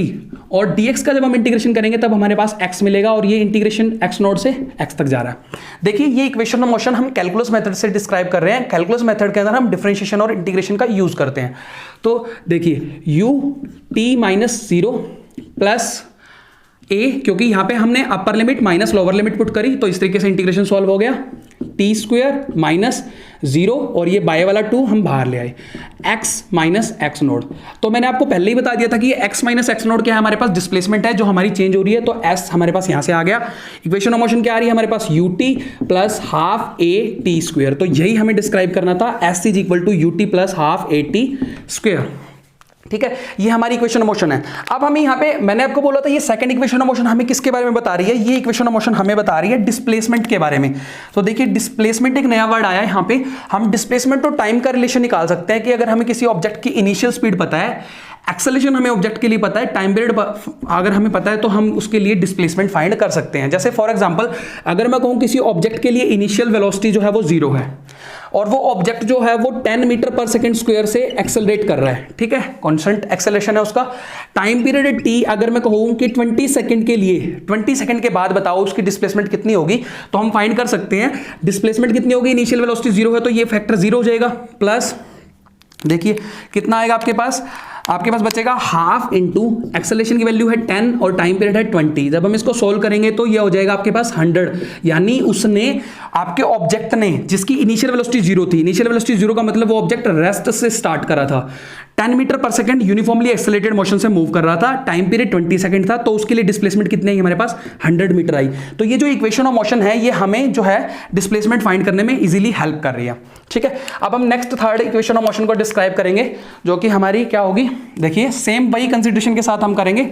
और dx का जब हम इंटीग्रेशन करेंगे तब हमारे पास x मिलेगा, और ये इंटीग्रेशन x नोड से x तक जा रहा है। देखिए ये इक्वेशन ऑफ मोशन हम कैलकुलस मेथड से डिस्क्राइब कर रहे हैं। कैलकुलस मेथड के अंदर हम डिफरेंशिएशन और इंटीग्रेशन का यूज करते हैं। तो देखिए u t minus 0 plus a, क्योंकि यहाँ पे हमने upper limit minus lower limit put करी, तो इस तरीके से इंटीग्रेशन सॉल्व हो गया, टी स्क्वायर माइनस 0, और ये बाय वाला 2 हम बाहर ले आए, x माइनस एक्स नोड। तो मैंने आपको पहले ही बता दिया था कि ये x माइनस एक्स नोड क्या है, हमारे पास डिस्प्लेसमेंट है जो हमारी चेंज हो रही है। तो s हमारे पास यहाँ से आ गया। इक्वेशन ऑफ मोशन क्या आ रही है हमारे पास, U T plus half A T square. तो यही हमें डिस्क्राइब करना था, s is equal to U T plus half A T square. ठीक है, ये हमारी इक्वेशन ऑफ मोशन है। अब हमें यहाँ पे मैंने आपको बोला था ये सेकंड इक्वेशन ऑफ मोशन हमें किसके बारे में बता रही है, ये इक्वेशन ऑफ मोशन हमें बता रही है डिस्प्लेसमेंट के बारे में। तो देखिए डिस्प्लेसमेंट एक नया वर्ड आया है यहाँ पे। हम डिस्प्लेसमेंट और टाइम का रिलेशन निकाल सकते हैं कि अगर हमें किसी ऑब्जेक्ट की इनिशियल स्पीड पता है, एक्सेलरेशन हमें ऑब्जेक्ट के लिए पता है, टाइम पीरियड अगर हमें पता है तो हम उसके लिए डिस्प्लेसमेंट फाइंड कर सकते हैं। जैसे फॉर एग्जांपल अगर मैं कहूं किसी ऑब्जेक्ट के लिए इनिशियल वेलोसिटी जो है वो 0 है, और वो ऑब्जेक्ट जो है वो 10 मीटर पर सेकंड स्क्वायर से एक्सेलरेट कर रहा है, ठीक है, कांस्टेंट एक्सेलरेशन है उसका। टाइम पीरियड t अगर मैं कहूं कि 20 सेकंड के लिए, 20 सेकंड के बाद बताओ उसकी डिस्प्लेसमेंट कितनी होगी, तो हम फाइंड कर सकते हैं डिस्प्लेसमेंट कितनी होगी। इनिशियल वेलोसिटी 0 है तो ये फैक्टर 0 हो जाएगा, प्लस देखिए कितना आएगा आपके पास बचेगा हाफ इंटू एक्सेलरेशन की वैल्यू है 10 और टाइम पीरियड है 20। जब हम इसको सोल्व करेंगे तो ये हो जाएगा आपके पास 100, यानी उसने आपके ऑब्जेक्ट ने जिसकी इनिशियल वेलोसिटी 0 थी, इनिशियल वेलोसिटी 0 का मतलब वो ऑब्जेक्ट रेस्ट से स्टार्ट करा था, 10 मीटर पर सेकंड यूनिफॉर्मली एक्सेलरेटेड मोशन से मूव कर रहा था, टाइम पीरियड 20 सेकंड था, तो उसके लिए डिस्प्लेसमेंट कितनी आई हमारे पास 100 मीटर आई। तो ये जो इक्वेशन ऑफ मोशन है ये हमें जो है डिस्प्लेसमेंट फाइंड करने में इजीली हेल्प कर रही है, ठीक है। अब हम next third equation of motion को डिस्क्राइब करेंगे जो कि हमारी क्या होगी, देखिए सेम वही कंसीडरेशन के साथ हम करेंगे।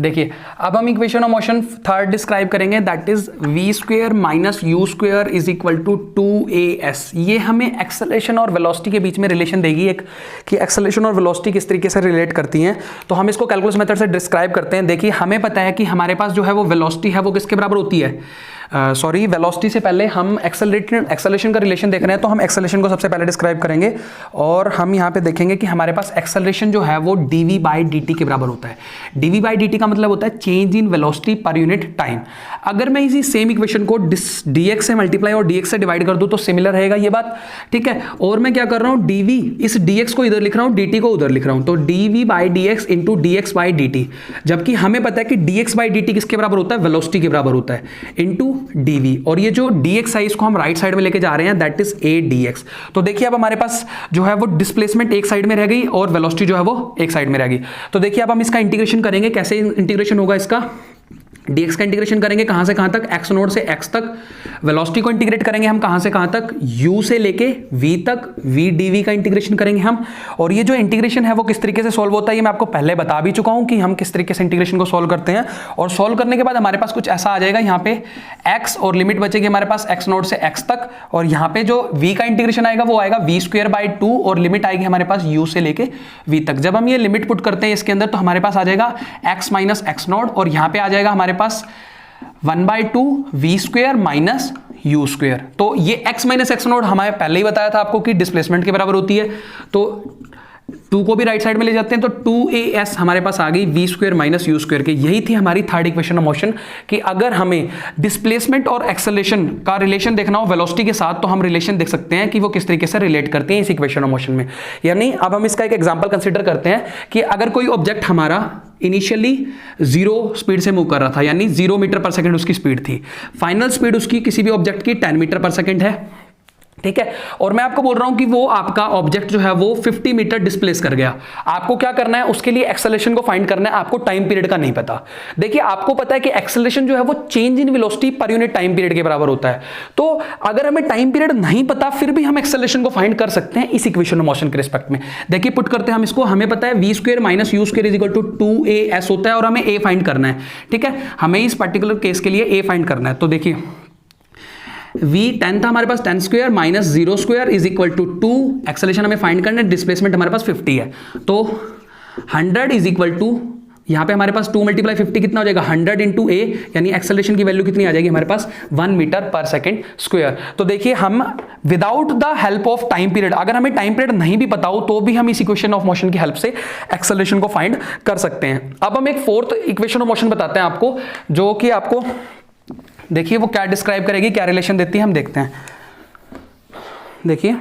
देखिए अब हम equation of motion third describe करेंगे, that is V square minus U square is equal to 2as। ये हमें एक्सेलरेशन और वेलोसिटी के बीच में रिलेशन देगी एक, कि एक्सेलरेशन और वेलोसिटी किस तरीके से रिलेट करती हैं। तो हम इसको कैलकुलस मेथड से डिस्क्राइब करते हैं। देखिए हमें पता है कि हमारे पास जो है वो वेलोसिटी है वो किसके बराबर होती है, वेलोसिटी से पहले हम एक्सेलरेशन का रिलेशन देख रहे हैं, तो हम एक्सेलरेशन को सबसे पहले डिस्क्राइब करेंगे और हम यहाँ पे देखेंगे कि हमारे पास एक्सेलरेशन जो है वो dv बाई dt के बराबर होता है। dv बाई dt का मतलब होता है change in velocity per unit time. अगर मैं इसी सेम इक्वेशन को dx से मल्टीप्लाई और dx से डिवाइड कर दूं तो सिमिलर रहेगा ये बात, ठीक है। और मैं क्या कर रहा हूँ, dv इस dx को इधर लिख रहा हूँ, dt को उधर लिख रहा हूँ, तो dv by dx into dx by dt, जबकि हमें पता है कि dx बाई dt किसके बराबर होता है, वेलोसिटी के बराबर होता है, इंटू dv। और ये जो dx है इसको हम राइट साइड में लेके जा रहे हैं, दैट इज a dx। तो देखिए अब हमारे पास जो है वो डिस्प्लेसमेंट एक साइड में रह गई और वेलोसिटी जो है वो एक साइड में रह गई। तो देखिए अब हम इसका इंटीग्रेशन करेंगे, कैसे इंटीग्रेशन होगा इसका, dx का इंटीग्रेशन करेंगे कहां से कहां तक, x नोड से x तक। वेलोसिटी को इंटीग्रेट करेंगे हम कहां से कहां तक, u से लेके v तक, v dv का इंटीग्रेशन करेंगे हम। और ये जो इंटीग्रेशन है वो किस तरीके से सॉल्व होता है ये मैं आपको पहले बता भी चुका हूं कि हम किस तरीके से इंटीग्रेशन को सॉल्व करते हैं। और सॉल्व करने के बाद हमारे पास कुछ ऐसा आ जाएगा, यहाँ पे x और लिमिट बचेगी हमारे पास x नोड से x तक, और यहाँ पे जो v का इंटीग्रेशन आएगा वो आएगा v स्क्वायर बाई 2 और लिमिट आएगी हमारे पास u से लेके v तक। जब हम ये लिमिट पुट करते हैं इसके अंदर तो हमारे पास आ जाएगा x माइनस x नोड, और यहाँ पे आ जाएगा हमारे पास 1/2 v square minus u square. तो ये x माइनस x नोड हमें पहले ही बताया था आपको कि डिस्प्लेसमेंट के बराबर होती है, तो 2 को भी राइट साइड में ले जाते हैं तो 2as हमारे पास आ गई v square minus u square के। यही थी हमारी थर्ड इक्वेशन ऑफ मोशन, कि अगर हमें डिस्प्लेसमेंट और एक्सेलरेशन का रिलेशन देखना हो वेलोसिटी के साथ तो हम रिलेशन देख सकते हैं कि वो किस तरीके से रिलेट करते हैं इस इक्वेशन ऑफ मोशन में। यानी अब हम इसका एक एग्जांपल कंसीडर करते हैं कि अगर कोई ऑब्जेक्ट हमारा इनिशियली 0 स्पीड से मूव कर रहा था, यानी 0 मीटर पर सेकंड उसकी स्पीड थी, फाइनल स्पीड उसकी किसी भी ऑब्जेक्ट की 10 मीटर पर सेकंड है, ठीक है। और मैं आपको बोल रहा हूं कि वो आपका ऑब्जेक्ट जो है वो 50 मीटर डिस्प्लेस कर गया। आपको क्या करना है, उसके लिए एक्सेलरेशन को फाइंड करना है, आपको टाइम पीरियड का नहीं पता। देखिए आपको पता है कि एक्सेलरेशन जो है वो change in velocity per unit time period के बराबर होता है। तो अगर हमें टाइम पीरियड नहीं पता फिर भी हम एक्सेलरेशन को फाइंड कर सकते हैं इस इक्वेशन ऑफ मोशन के रिस्पेक्ट में। देखिए पुट करते हैं हम इसको, हमें पता है v square minus u square is equal to 2as होता है और हमें a फाइंड करना है, ठीक है। हमें इस पर्टिकुलर केस के लिए a फाइंड करना है। तो देखिए v 10 था हमारे पास, 10 square minus 0 square is equal to 2, acceleration हमें फाइंड करना है, डिस्प्लेसमेंट हमारे पास 50 है, तो 100 इज इक्वल टू, यहाँ पे हमारे पास 2 मल्टीप्लाई 50 कितना हो जाएगा 100 इंटू a, यानी एक्सेलरेशन की वैल्यू कितनी आ जाएगी हमारे पास 1 मीटर पर सेकंड स्क्वायर। तो देखिए हम without the help of time period, अगर हमें टाइम पीरियड नहीं भी पता हो तो भी हम इस इक्वेशन ऑफ मोशन की हेल्प से एक्सेलरेशन को फाइंड कर सकते हैं। अब हम एक फोर्थ इक्वेशन ऑफ मोशन बताते हैं आपको, जो कि आपको देखिए वो क्या डिस्क्राइब करेगी, क्या रिलेशन देती है, हम देखते हैं। देखिए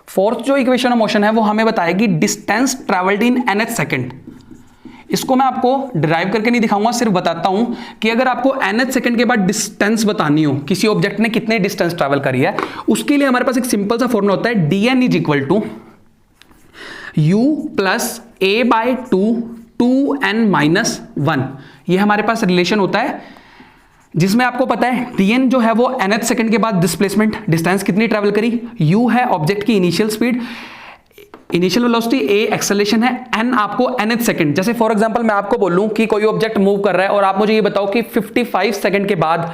फोर्थ जो इक्वेशन ऑफ मोशन है वो हमें बताएगी distance travelled in nth second. इसको मैं आपको डिराइव करके नहीं दिखाऊंगा, सिर्फ बताता हूं कि अगर आपको nth सेकंड के बाद डिस्टेंस बतानी हो, किसी ऑब्जेक्ट ने कितने डिस्टेंस ट्रैवल करी है, उसके लिए हमारे पास एक सिंपल सा फॉर्मूला होता है, dn is equal to u plus a by 2n minus 1। ये हमारे पास रिलेशन होता है जिसमें आपको पता है dn जो है वो nth सेकंड के बाद डिस्प्लेसमेंट डिस्टेंस कितनी ट्रैवल करी, u है ऑब्जेक्ट की initial speed, initial velocity, a acceleration है, n आपको nth सेकंड। जैसे फॉर एग्जांपल मैं आपको बोलूं कि कोई ऑब्जेक्ट मूव कर रहा है और आप मुझे ये बताओ कि 55 सेकंड के बाद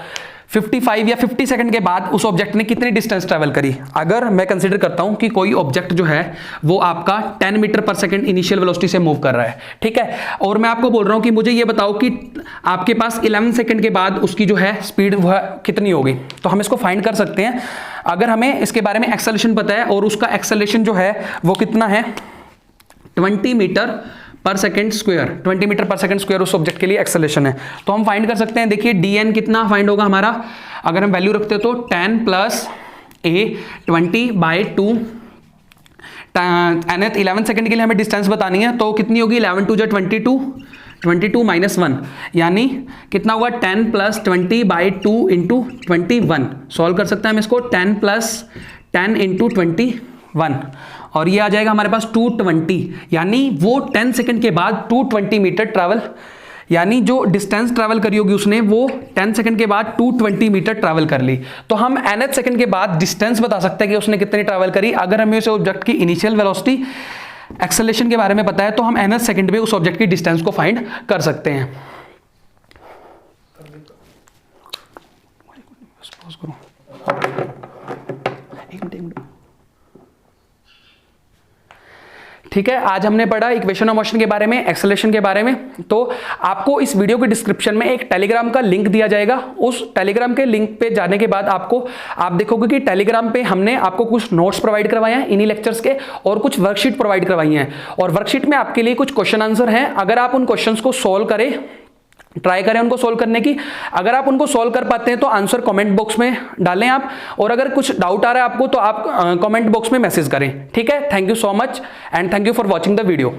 55 या 50 सेकंड के बाद उस ऑब्जेक्ट ने कितनी डिस्टेंस ट्रैवल करी। अगर मैं कंसीडर करता हूं कि कोई ऑब्जेक्ट जो है वो आपका 10 मीटर पर सेकंड इनिशियल वेलोसिटी से मूव कर रहा है, ठीक है, और मैं आपको बोल रहा हूं कि मुझे ये बताओ कि आपके पास 11 सेकंड के बाद उसकी जो है स्पीड वह कितनी होगी, तो हम इसको फाइंड कर सकते हैं अगर हमें इसके बारे में एक्सेलरेशन पता है, और उसका एक्सेलरेशन जो है वो कितना है 20 मीटर पर सेकंड स्क्वायर, 20 मीटर पर सेकंड स्क्वायर उस ऑब्जेक्ट के लिए एक्सेलरेशन है। तो हम फाइंड कर सकते हैं, देखिए dn कितना फाइंड होगा हमारा, अगर हम वैल्यू रखते हैं तो 10 plus a 20 by 2, nth 11 second के लिए हमें डिस्टेंस बतानी है, तो कितनी होगी 11 टू 22, 22 माइनस 1, यानी कितना होगा 10 प्लस 20 बाई 2 इंटू 21। सॉल्व कर सकते हैं हम इसको, 10 प्लस 10 इंटू 21, और ये आ जाएगा हमारे पास 220, यानी वो 10 सेकंड के बाद 220 मीटर ट्रैवल, यानी जो डिस्टेंस ट्रैवल करी होगी उसने वो 10 सेकंड के बाद 220 मीटर ट्रैवल कर ली। तो हम nth सेकंड के बाद डिस्टेंस बता सकते हैं कि उसने कितनी ट्रैवल करी, अगर हमें उस ऑब्जेक्ट की इनिशियल वेलोसिटी एक्सेलरेशन के बारे में पता है तो हम nth सेकंड में उस ऑब्जेक्ट की डिस्टेंस को फाइंड कर सकते हैं। ठीक है, आज हमने पढ़ा इक्वेशन ऑफ मोशन के बारे में, एक्सेलरेशन के बारे में। तो आपको इस वीडियो के डिस्क्रिप्शन में एक टेलीग्राम का लिंक दिया जाएगा। उस टेलीग्राम के लिंक पे जाने के बाद आप देखोगे कि टेलीग्राम पे हमने आपको कुछ नोट्स प्रोवाइड करवाए हैं इन्हीं लेक्चर्स के, और कुछ वर्कशीट प्रोवाइड करवाई हैं, और वर्कशीट में आपके लिए कुछ क्वेश्चन आंसर हैं। अगर आप उन क्वेश्चंस को सॉल्व करें, ट्राई करें उनको सॉल्व करने की, अगर आप उनको सॉल्व कर पाते हैं तो आंसर कमेंट बॉक्स में डालें आप, और अगर कुछ डाउट आ रहा है आपको तो आप कमेंट बॉक्स में मैसेज करें। ठीक है, thank you so much and thank you for watching the video.